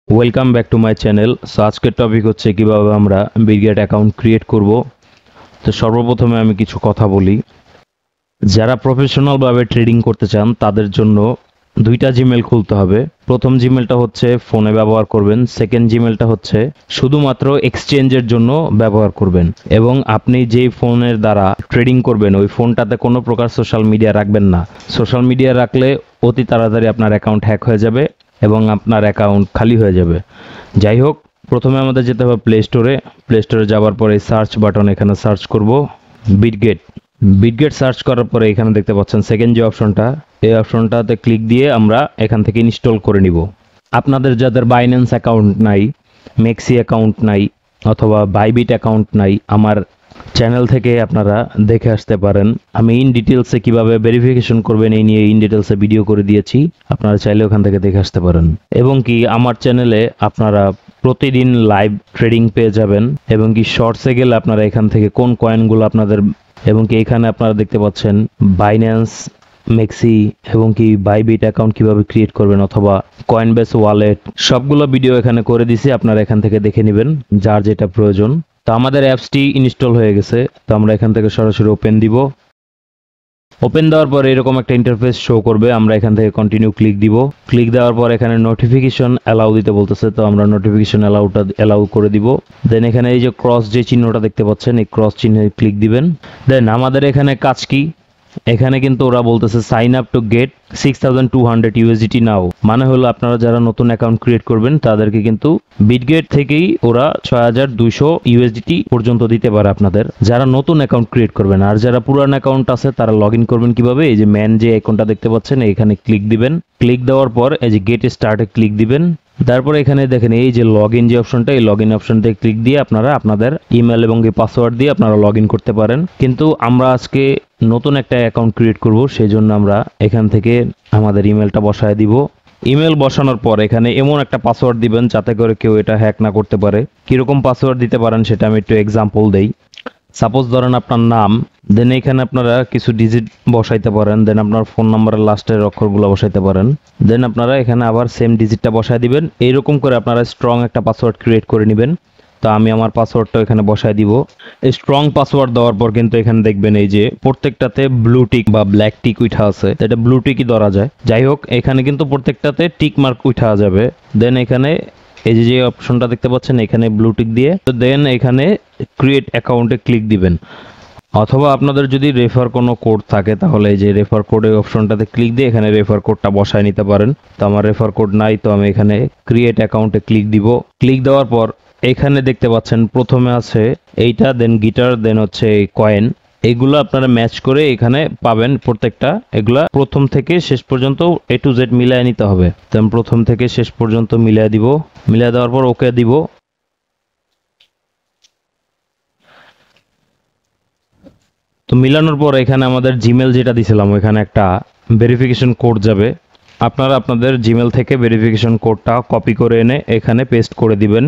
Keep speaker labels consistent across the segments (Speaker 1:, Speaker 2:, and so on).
Speaker 1: Welcome back to my channel. So আজকের topic হচ্ছে কিভাবে আমরা বিটগেট অ্যাকাউন্ট ক্রিয়েট করব। তো সর্বপ্রথমে আমি কিছু কথা বলি। যারা প্রফেশনালভাবে ট্রেডিং করতে চান তাদের জন্য দুইটা জিমেল খুলতে হবে। প্রথম জিমেলটা হচ্ছে ফোনে ব্যবহার করবেন, সেকেন্ড জিমেলটা হচ্ছে শুধুমাত্র এক্সচেঞ্জের জন্য ব্যবহার করবেন। এবং আপনি যেই ফোনের দ্বারা ট্রেডিং করবেন ওই ফোনটাতে কোনো প্রকার সোশ্যাল মিডিয়া রাখবেন না। সোশ্যাল মিডিয়া রাখলে অতি তাড়াতাড়ি আপনার অ্যাকাউন্ট হ্যাক হয়ে যাবে এবং আপনার অ্যাকাউন্ট খালি হয়ে যাবে। যাই হোক, প্রথমে আমাদের যেতে হবে প্লে স্টোরে যাওয়ার পরে সার্চ বাটন, এখানে সার্চ করব বিটগেট। বিটগেট সার্চ করার পরে এখানে দেখতে পাচ্ছেন সেকেন্ড যে অপশনটা, এই অপশনটাতে ক্লিক দিয়ে আমরা এখান থেকে ইনস্টল করে নিব। আপনাদের যাদের বাইন্যান্স অ্যাকাউন্ট নাই, মেক্সি অ্যাকাউন্ট নাই অথবা বাইবিট অ্যাকাউন্ট নাই, আমার চ্যানেল থেকে আপনারা দেখে আসতে পারেন। আমি ইন ডিটেলসে কিভাবে ভেরিফিকেশন করবেন এই নিয়ে ইন ডিটেলসে ভিডিও করে দিয়েছি, আপনারা চাইলে ওখান থেকে দেখে আসতে পারেন। এবং কি আমার চ্যানেলে আপনারা প্রতিদিন লাইভ ট্রেডিং পেয়ে যাবেন এবং কি শর্টসে গেলে আপনারা এখান থেকে কোন কয়েনগুলো আপনাদের, এবং কি এখানে আপনারা দেখতে পাচ্ছেন বাইন্যান্স, মেক্সি এবং কি বাইবিট অ্যাকাউন্ট কিভাবে ক্রিয়েট করবেন অথবা কয়েনবেস ওয়ালেট, সবগুলো ভিডিও এখানে করে দিছি, আপনারা এখান থেকে দেখে নেবেন যার যেটা প্রয়োজন। তো আমাদের অ্যাপসটি ইনস্টল হয়ে গেছে, তো আমরা এখান থেকে সরাসরি ওপেন দিব। ওপেন দেওয়ার পর এরকম একটা ইন্টারফেস শো করবে, আমরা এখান থেকে কন্টিনিউ ক্লিক দিব। ক্লিক দেওয়ার পর এখানে নোটিফিকেশন অ্যালাউ দিতে বলতেছে, তো আমরা নোটিফিকেশন অ্যালাউ করে দিব। দেন এখানে এই যে ক্রস যে চিহ্নটা দেখতে পাচ্ছেন, এই ক্রস চিহ্নে ক্লিক দিবেন। দেন আমাদের এখানে কাজ কি, এখানে কিন্তু ওরা বলতেছে sign up to get 6200 USDT now. মানে হলো আপনারা যারা নতুন অ্যাকাউন্ট ক্রিয়েট করবেন তাদেরকে কিন্তু বিটগেট থেকেই ওরা 6200 ইউএসডিটি পর্যন্ত দিতে পারে আপনাদের, যারা নতুন অ্যাকাউন্ট ক্রিয়েট করবেন। আর যারা পুরান অ্যাকাউন্ট আছে তারা লগ ইন করবেন কিভাবে, এই যে ম্যান যে অ্যাকাউন্টটা দেখতে পাচ্ছেন এখানে ক্লিক দিবেন। ক্লিক দেওয়ার পর এই যে গেট স্টার্টে ক্লিক দিবেন। তারপর এখানে দেখেন এই যে লগ ইন যে অপশনটা, এই লগ ইন অপশনতে ক্লিক দিয়ে আপনারা আপনাদের ইমেল এবং পাসওয়ার্ড দিয়ে আপনারা লগ ইন করতে পারেন। কিন্তু আমরা আজকে নতুন একটা অ্যাকাউন্ট ক্রিয়েট করব, সেই জন্য আমরা এখান থেকে আমাদের ইমেলটা বসায় দিব। ইমেল বসানোর পর এখানে এমন একটা পাসওয়ার্ড দিবেন যাতে করে কেউ এটা হ্যাক না করতে পারে। কিরকম পাসওয়ার্ড দিতে পারেন সেটা আমি একটু এক্সাম্পল দেই। সাপোজ ধরেন আপনার নাম, দেন এখানে আপনারা কিছু ডিজিট বসাইতে পারেন, দেন আপনার ফোন নাম্বারের লাস্টের অক্ষরগুলো বসাইতে পারেন, দেন আপনারা এখানে আবার সেম ডিজিটটা বসায় দিবেন। এইরকম করে আপনারা স্ট্রং একটা পাসওয়ার্ড ক্রিয়েট করে নেবেন। তো আমি আমার পাসওয়ার্ডটা এখানে বসায় দিব। এই স্ট্রং পাসওয়ার্ড দেওয়ার পর কিন্তু এখানে দেখবেন এই যে প্রত্যেকটাতে ব্লু টিক বা ব্ল্যাক টিক উঠা আছে, এটা ব্লু টিকই ধরা যায়। যাই হোক, এখানে কিন্তু প্রত্যেকটাতে টিক মার্ক উঠা যাবে। দেন এখানে এই যে অপশনটা দেখতে পাচ্ছেন এখানে ব্লু টিক দিয়ে, তো দেন এখানে ক্রিয়েট অ্যাকাউন্টে ক্লিক দিবেন। অথবা আপনাদের যদি রেফার কোনো কোড থাকে তাহলে এই যে রেফার কোডের অপশনটাতে ক্লিক দিয়ে এখানে রেফার কোডটা বসায় নিতে পারেন। তো আমার রেফার কোড নাই, তো আমি এখানে ক্রিয়েট অ্যাকাউন্টে ক্লিক দিব। ক্লিক দেওয়ার পর এখানে দেখতে পাচ্ছেন প্রথমে আছে এইটা, দেন গিটার, দেন হচ্ছে কয়েন। এইগুলো আপনারা ম্যাচ করে এখানে পাবেন প্রত্যেকটা। এগুলা প্রথম থেকে শেষ পর্যন্ত A to Z মিলিয়ে নিতে হবে। তো আমি প্রথম থেকে শেষ পর্যন্ত মিলিয়ে দিব। মিলিয়ে দেওয়ার পর ওকে দিব। তো মিলানোর পর এখানে আমাদের জিমেল যেটা দিছিলাম ওইখানে একটা ভেরিফিকেশন কোড যাবে। আপনারা আপনাদের জিমেল থেকে ভেরিফিকেশন কোডটা কপি করে এনে এখানে পেস্ট করে দিবেন।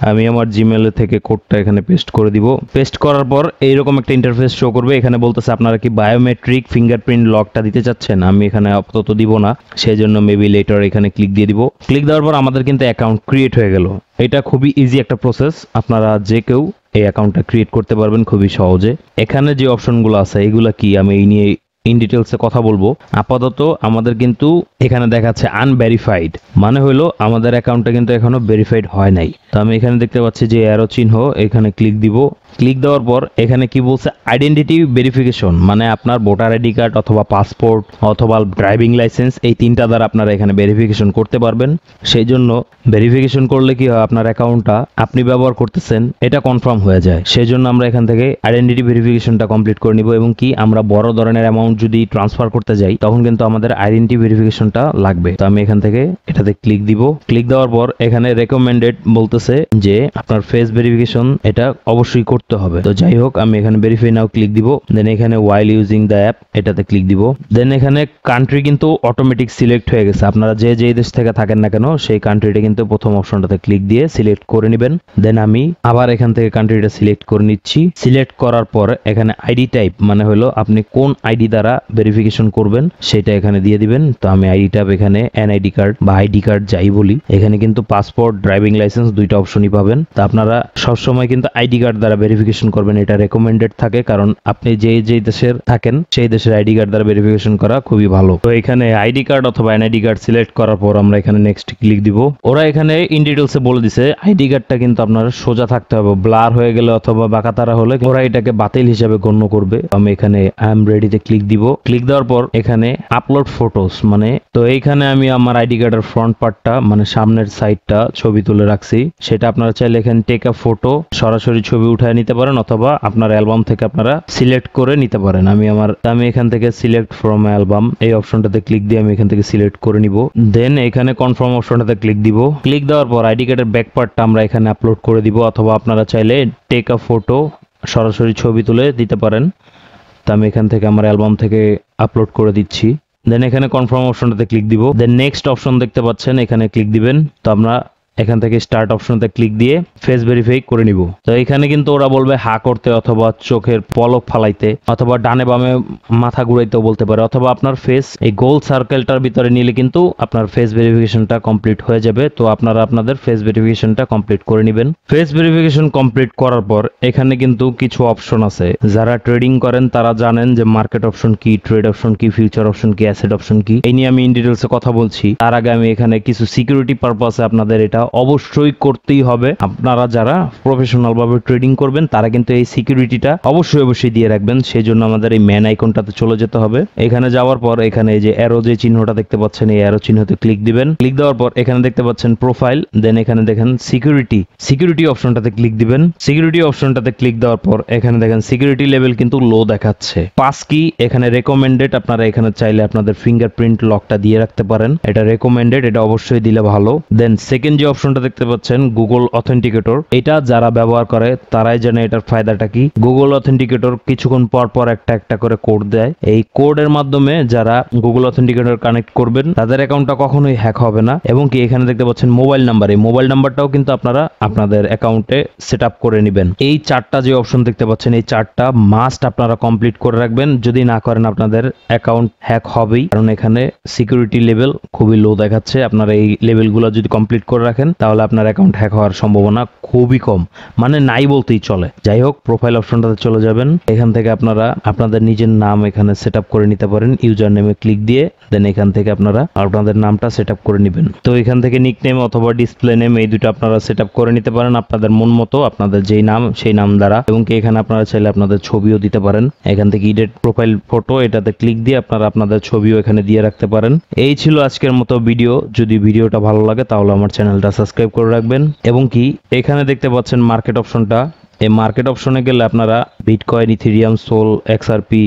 Speaker 1: আমি আমার জিমেল থেকে কোডটা এখানে পেস্ট করে দিব। পেস্ট করার পর এইরকম একটা ইন্টারফেস শো করবে। এখানে বলতেছে আপনারা কি বায়োমেট্রিক ফিঙ্গারপ্রিন্ট লকটা দিতে চাচ্ছেন। আমি এখানে আপাতত দিব না, সেই জন্য মেবি লেটার এখানে ক্লিক দিয়ে দিব। ক্লিক দেওয়ার পর আমাদের কিন্তু অ্যাকাউন্ট ক্রিয়েট হয়ে গেল। এটা খুবই ইজি একটা প্রসেস, আপনারা যে কেউ এই অ্যাকাউন্টটা ক্রিয়েট করতে পারবেন খুবই সহজে। এখানে যে অপশনগুলো আছে এগুলা কি আমি এই নিয়ে ইন ডিটেলসে কথা বলবো। আপাতত আমাদের কিন্তু এখানে দেখাচ্ছে আনভেরিফাইড, মানে হলো আমাদের অ্যাকাউন্টটা কিন্তু এখনো ভেরিফাইড হয় নাই। তো আমি এখানে দেখতে পাচ্ছি যে অ্যারো চিহ্ন, এখানে ক্লিক দিব। ক্লিক দেওয়ার পর এখানে কি বলছে আইডেন্টিটি ভেরিফিকেশন, মানে আপনার ভোটার আইডি কার্ড অথবা পাসপোর্ট অথবা ড্রাইভিং লাইসেন্স, এই তিনটা দ্বারা আপনারা এখানে ভেরিফিকেশন করতে পারবেন। সেই জন্য ভেরিফিকেশন করলে কি হয়, আপনার অ্যাকাউন্টটা আপনি ব্যবহার করতেছেন এটা কনফার্ম হয়ে যায়। সেই জন্য আমরা এখান থেকে আইডেন্টিটি ভেরিফিকেশনটা কমপ্লিট করে নিব। এবং কি আমরা বড় ধরনের অ্যামাউন্ট যদি ট্রান্সফার করতে যাই তখন কিন্তু আমাদের আইডেন্টিটি ভেরিফিকেশনটা লাগবে। তো আমি এখান থেকে এটাতে ক্লিক দিব। ক্লিক দেওয়ার পর এখানে রেকমেন্ডেড বলতেছে যে আপনার ফেস ভেরিফিকেশন এটা অবশ্যই করতে করতে হবে। তো যাই হোক, আমি এখানে ভেরিফাই নাও ক্লিক দিব। দেন এখানে ওয়াইল ইউজিং দ্য অ্যাপ এটাতে ক্লিক দিব। দেন এখানে কান্ট্রি কিন্তু অটোমেটিক সিলেক্ট হয়ে গেছে। আপনারা যে দেশ থেকে থাকেন না কেন সেই কান্ট্রিটা কিন্তু প্রথম অপশনটাতে ক্লিক দিয়ে সিলেক্ট করে নেবেন। দেন আমি আবার এখান থেকে কান্ট্রিটা সিলেক্ট করে নিচ্ছি। সিলেক্ট করার পর এখানে আইডি টাইপ মানে হলো আপনি কোন আইডি দ্বারা ভেরিফিকেশন করবেন সেটা এখানে দিয়ে দিবেন। তো আমি আইডি টাইপ এখানে এনআইডি কার্ড বা আইডি কার্ড যাই বলি। এখানে কিন্তু পাসপোর্ট, ড্রাইভিং লাইসেন্স দুইটা অপশনই পাবেন। তো আপনারা সবসময় কিন্তু আইডি কার্ড দ্বারা ভেরিফিকেশন করবেন, এটা রেকমেন্ডেড থাকে, কারণ আপনি যে দেশের থাকেন সেই দেশের আইডি কার্ড দ্বারা ভেরিফিকেশন করা খুবই ভালো। তো এখানে আইডি কার্ড অথবা এনআইডি কার্ড সিলেক্ট করার পর আমরা এখানে নেক্সট ক্লিক দিব। ওরা এখানে ইন ডিটেলসে বলে দিছে আইডি কার্ডটা কিন্তু আপনার সোজা থাকতে হবে, ব্লার হয়ে গেলে অথবা বাঁকাতারা হলে ওরা এটাকে বাতিল হিসাবে গণ্য করবে। আমি এখানে আই এম রেডিতে ক্লিক দিব। ক্লিক দেওয়ার পর এখানে আপলোড ফটোস মানে, তো এইখানে আমি আমার আইডি কার্ডের ফ্রন্ট পার্টটা মানে সামনের সাইডটা ছবি তুলে রাখছি। সেটা আপনারা চাইলে এখানে টেক আ ফটো সরাসরি ছবি উঠায় নিতে পারেন অথবা আপনার অ্যালবাম থেকে আপনারা সিলেক্ট করে নিতে পারেন। আমি এখান থেকে সিলেক্ট ফ্রম অ্যালবাম এই অপশনটাতে ক্লিক দিয়ে আমি এখান থেকে সিলেক্ট করে নিব। দেন এখানে কনফার্ম অপশনটাতে ক্লিক দিব। ক্লিক দেওয়ার পর আইডি কার্ডের ব্যাক পার্টটা আমরা এখানে আপলোড করে দিব অথবা আপনারা চাইলে টেক আ ফটো সরাসরি ছবি তুলে দিতে পারেন। তো আমি এখান থেকে আমার অ্যালবাম থেকে আপলোড করে দিচ্ছি। দেন এখানে কনফার্ম অপশনটাতে ক্লিক দিব। দেন নেক্সট অপশন দেখতে পাচ্ছেন, এখানে ক্লিক দিবেন। তো আমরা এখান থেকে স্টার্ট অপশনতে ক্লিক দিয়ে ফেস ভেরিফাই করে নিব। তো এখানে কিন্তু ওরা বলবে হা করতে অথবা চোখের পলক ফালাইতে অথবা ডানে বামে মাথা ঘুরাইতেও বলতে পারে, অথবা আপনার ফেস এই গোল সার্কেলটার ভিতরে নিলে কিন্তু আপনার ফেস ভেরিফিকেশনটা কমপ্লিট হয়ে যাবে। তো আপনারা আপনাদের ফেস ভেরিফিকেশনটা কমপ্লিট করে নেবেন। ফেস ভেরিফিকেশন কমপ্লিট করার পর এখানে কিন্তু কিছু অপশন আছে। যারা ট্রেডিং করেন তারা জানেন যে মার্কেট অপশন কি, ট্রেড অপশন কি, ফিউচার অপশন কি, অ্যাসেট অপশন কি, এই নিয়ে আমি ইন ডিটেলসে কথা বলছি। তার আগে আমি এখানে কিছু সিকিউরিটি পারপাসে আপনাদের এটা অবশ্যই করতেই হবে। আপনারা যারা প্রফেশনাল ভাবে ট্রেডিং করবেন তারা কিন্তু এই সিকিউরিটিটা অবশ্যই দিয়ে রাখবেন। সেই জন্য আমাদের এই ম্যান আইকনটাতে চলে যেতে হবে। এখানে যাওয়ার পর এখানে এই যে অ্যারো যে চিহ্নটা দেখতে পাচ্ছেন এই অ্যারো চিহ্নতে ক্লিক দিবেন। ক্লিক দেওয়ার পর এখানে দেখতে পাচ্ছেন প্রোফাইল। দেন এখানে দেখেন সিকিউরিটি অপশনটাতে ক্লিক দিবেন। সিকিউরিটি অপশনটাতে ক্লিক দেওয়ার পর এখানে দেখেন সিকিউরিটি লেভেল কিন্তু লো দেখাচ্ছে। পাস কি এখানে রেকমেন্ডেড, আপনারা এখানে চাইলে আপনাদের ফিঙ্গারপ্রিন্ট লকটা দিয়ে রাখতে পারেন, এটা রেকমেন্ডেড, এটা অবশ্যই দিলে ভালো। দেন সেকেন্ড যে অপশনটা দেখতে পাচ্ছেন গুগল অথেন্টিকেটর, এটা যারা ব্যবহার করে তারাই জানে এটার ফায়দাটা কি। গুগল অথেন্টিকেটর কিছুক্ষণ পর একটা করে কোড দেয়। এই কোডের মাধ্যমে যারা গুগল অথেন্টিকেটর কানেক্ট করবেন তাদের অ্যাকাউন্টটা কখনোই হ্যাক হবে না। এবং কি এখানে দেখতে পাচ্ছেন মোবাইল নাম্বার, এই মোবাইল নাম্বারটাও কিন্তু আপনারা আপনাদের অ্যাকাউন্টে সেট আপ করে নেবেন। এই চারটা যে অপশন দেখতে পাচ্ছেন এই চারটা মাস্ট আপনারা কমপ্লিট করে রাখবেন। যদি না করেন আপনাদের অ্যাকাউন্ট হ্যাক হবেই, কারণ এখানে সিকিউরিটি লেভেল খুবই লো দেখাচ্ছে। আপনারা এই লেভেলগুলো যদি কমপ্লিট করে রাখেন তাহলে আপনার অ্যাকাউন্ট হ্যাক হওয়ার সম্ভাবনা খুবই কম, মানে নাই বলতেই চলে। যাই হোক, প্রোফাইল অপশনটাতে চলে যাবেন। এখান থেকে আপনারা আপনাদের নিজের নাম এখানে সেট আপ করে নিতে পারেন ইউজার নেমে ক্লিক দিয়ে। দেন এখান থেকে আপনারা আপনাদের নামটা সেট আপ করে নেবেন। তো এখান থেকে নিক নেম অথবা ডিসপ্লে নেম এই দুটো আপনারা সেট আপ করে নিতে পারেন আপনাদের মন মতো, আপনাদের যেই নাম সেই নাম দ্বারা। এবং কি এখানে আপনারা চাইলে আপনাদের ছবিও দিতে পারেন। এখান থেকে এডিট প্রোফাইল ফটো এটাতে ক্লিক দিয়ে আপনারা আপনাদের ছবিও এখানে দিয়ে রাখতে পারেন। এই ছিল আজকের মতো ভিডিও। যদি ভিডিওটা ভালো লাগে তাহলে আমার চ্যানেলটা সাবস্ক্রাইব করে রাখবেন। এবং কি এখানে দেখতে পাচ্ছেন মার্কেট অপশনটা, এই মার্কেট অপশনে গেলে আপনারা বিটকয়েন, ইথেরিয়াম, সোল, এক্সআরপি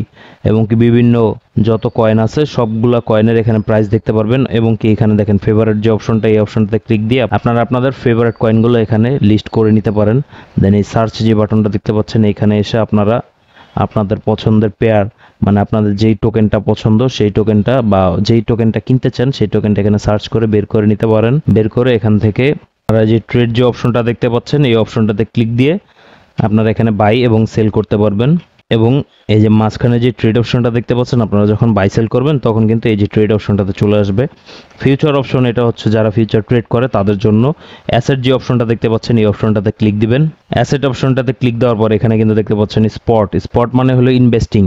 Speaker 1: এবং কি বিভিন্ন যত কয়েন আছে সবগুলা কয়েনের এখানে প্রাইস দেখতে পারবেন। এবং কি এখানে দেখেন ফেভারিট যে অপশনটা, এই অপশনটাতে ক্লিক দিয়ে আপনারা আপনাদের ফেভারিট কয়েনগুলো এখানে লিস্ট করে নিতে পারেন। দেন এই সার্চ যে বাটনটা দেখতে পাচ্ছেন এখানে এসে আপনারা আপনাদের পছন্দের পেয়ার মানে আপনাদের যেই টোকেনটা পছন্দ সেই টোকেনটা বা যেই টোকেনটা কিনতে চান সেই টোকেনটা এখানে সার্চ করে বের করে নিতে পারেন। বের করে এখান থেকে আপনারা যে ট্রেড যে অপশনটা দেখতে পাচ্ছেন এই অপশনটাতে ক্লিক দিয়ে আপনারা এখানে বাই এবং সেল করতে পারবেন। এবং এই যে মাঝখানে যে ট্রেড অপশনটা দেখতে পাচ্ছেন আপনারা যখন বাই সেল করবেন তখন কিন্তু এই যে ট্রেড অপশনটাতে চলে আসবে। ফিউচার অপশন এটা হচ্ছে যারা ফিউচার ট্রেড করে তাদের জন্য। অ্যাসেট যে অপশনটা দেখতে পাচ্ছেন এই অপশনটাতে ক্লিক দিবেন। অ্যাসেট অপশনটাতে ক্লিক দেওয়ার পর এখানে কিন্তু দেখতে পাচ্ছেন স্পট মানে হলো ইনভেস্টিং।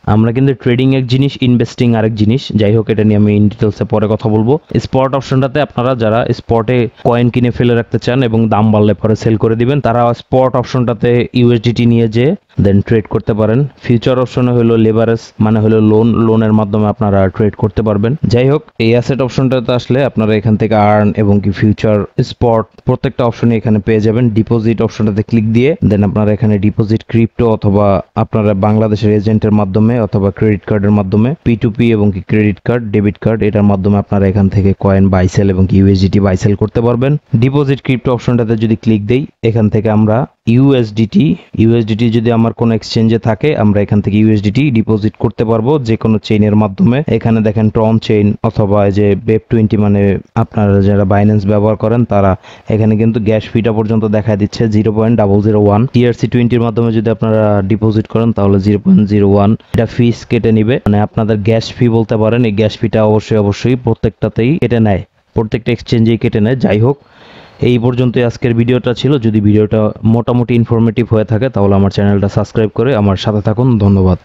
Speaker 1: আমরা কিন্তু ট্রেডিং এক জিনিস, ইনভেস্টিং আরেক জিনিস। যাই হোক, এটা নিয়ে আমি ইন ডিটেলসে পরে কথা বলবো। স্পট অপশনটাতে আপনারা যারা স্পটে কয়েন কিনে ফেলে রাখতে চান এবং দাম বাড়লে পরে সেল করে দিবেন তারা স্পট অপশনটাতে ইউএসডিটি নিয়ে যে দেন ট্রেড করতে পারেন। ফিউচার অপশনে হলো লেভারেজ মানে হলো লোনের মাধ্যমে আপনারা ট্রেড করতে পারবেন। যাই হোক, এই অ্যাসেট অপশনটাতে আসলে আপনারা এখান থেকে আর্ন এবং কি ফিউচার, স্পট প্রত্যেকটা অপশনই এখানে পেয়ে যাবেন। ডিপোজিট অপশনটাতে ক্লিক দিয়ে দেন আপনারা এখানে ডিপোজিট ক্রিপ্টো অথবা আপনারা বাংলাদেশের এজেন্টের মাধ্যমে অথবা ক্রেডিট কার্ডের মাধ্যমে P2P এবং কি ক্রেডিট কার্ড, ডেবিট কার্ড এটার মাধ্যমে আপনারা এখান থেকে কয়েন বাই সেল এবং কি ইউএসডিটি বাই সেল করতে পারবেন। ডিপোজিট ক্রিপ্টো অপশনটাতে যদি ক্লিক দেই এখান থেকে আমরা ইউএসডিটি যদি আমার কোনো এক্সচেঞ্জে থাকে আমরা এখান থেকে ইউএসডিটি ডিপোজিট করতে পারবো যে কোনো চেইনের মাধ্যমে। এখানে দেখেন ট্রন চেইন অথবা যে Web20 মানে আপনারা যারা বাইন্যান্স ব্যবহার করেন তারা এখানে কিন্তু গ্যাস ফিটা পর্যন্ত দেখায় দিচ্ছে 0.001। TRC20 মাধ্যমে যদি আপনারা ডিপোজিট করেন তাহলে 0.01 এটা ফিস কেটে নিবে, মানে আপনাদের গ্যাস ফি বলতে পারেন। এই গ্যাস ফিটা অবশ্যই প্রত্যেকটাতেই কেটে নেয়, প্রত্যেকটা এক্সচেঞ্জেই কেটে নেয়। যাই হোক, এই পর্যন্তই আজকের ভিডিওটা ছিল। যদি ভিডিওটা মোটামুটি ইনফরমেটিভ হয়ে থাকে তাহলে আমার চ্যানেলটা সাবস্ক্রাইব করে আমার সাথে থাকুন। ধন্যবাদ।